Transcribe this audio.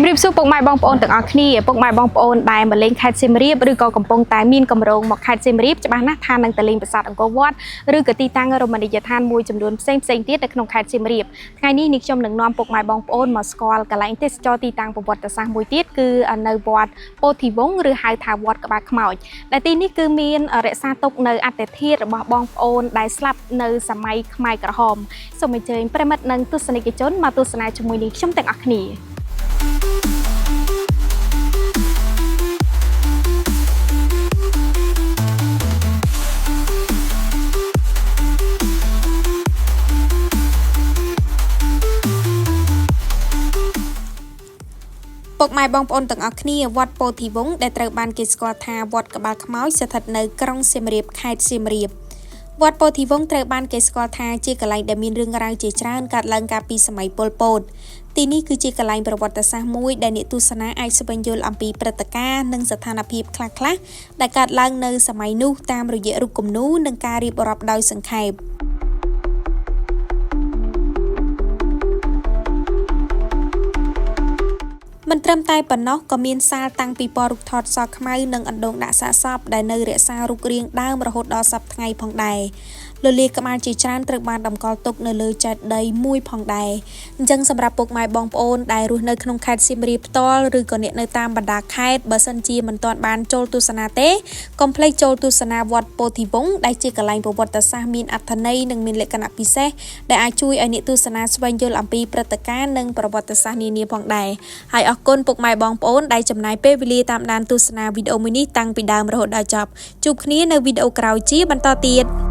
ជំរាបសួរពុកម៉ែបងប្អូនទាំងអស់គ្នាពុកម៉ែបងប្អូនដែលមកលេងខេត្តសៀមរាបឬក៏កំពុងតែមានកម្រងមកខេត្តសៀមរាបច្បាស់ណាស់ថានឹងទៅលេងប្រាសាទអង្គរវត្តឬក៏ទីតាំងរមណីយដ្ឋានមួយចំនួនផ្សេងទៀតនៅក្នុងខេត្តសៀមរាបថ្ងៃនេះនេះខ្ញុំនឹងនាំពុកម៉ែបងប្អូនមកស្គាល់កន្លែងទេសចរទីតាំងប្រវត្តិសាស្ត្រមួយទៀតគឺនៅវត្តពោធិវង្សឬហៅថាវត្តក្បាលខ្មោចដែលទីនេះគឺមានរក្សាទុកនៅអត្តធាតុរបស់បងប្អូនដែលស្លាប់នៅសម័យខ្មែរក្រហមសូមអញ្ជើញប្រិមិត្តនិងទស្សនិកជនមកទស្សនាជាមួយនឹងខ្ញុំទាំងអស់គ្នាពុកម៉ែបងប្អូនទាំងអស់គ្នាវត្តពោធិវង្សដែលត្រូវបានគេស្គាល់ថាវត្តក្បាលខ្មោចស្ថិតនៅក្រុងសៀមរាបខេត្តសៀមរាបវត្តពោធិវង្សត្រូវបានគេស្គាល់ថាជាកន្លែងដែលមានរឿងរ៉ាវជាច្រើនកើតឡើងកាលពីសម័យប៉ុលពតទីនេះគឺជាកន្លែងប្រវត្តិសាស្ត្រមួយដែលអ្នកទស្សនាអាចស្វែងយល់អំពីព្រឹត្តិការណ៍និងស្ថានភាពខ្លះៗដែលកើតឡើងនៅសម័យនោះតាមរយៈរូបគំនូរនិងការរៀបរាប់ដោយសង្ខេបមិនត្រឹមតែប៉ុណ្ណោះក៏មានសាលតាំងពីពណ៌រូបថតសខ្មៅនិងអណ្ដូងដាក់សាកសពដែលនៅរក្សារូបរាងដើមរហូតដល់សប្តាហ៍ថ្ងៃផងដែរលលាក្បាលជាច្រើនត្រូវបានតម្កល់ទុកនៅលើចេតិយមួយផងដែរអញ្ចឹងសម្រាប់ពុកម៉ែបងប្អូនដែលរស់នៅក្នុងខេត្តសៀមរាបផ្ទាល់ឬក៏អ្នកនៅតាមបណ្ដាខេត្តបើសិនជាមិនទាន់បានចូលទស្សនាទេកុំភ្លេចចូលទស្សនាវត្តពោធិវង្សដែលជាកន្លែងប្រវត្តិសាស្ត្រមានអត្ថន័យនិងមានលក្ខណៈពិសេសដែលអាចជួយឲ្យអ្នកទស្សនាស្វែងយល់អំពីព្រឹត្តិការណ៍និងប្រវត្តិសាស្ត្រនានាផងដែរហើយអរគុណពុកម៉ែបងប្អូនដែលចំណាយពេលវេលាតាមដានទស្សនាវីដេអូមួយនេះតាំងពីដើមរហូតដល់ចប់ជួបគ្នានៅវីដេអូក្រោយជាបន្តទៀត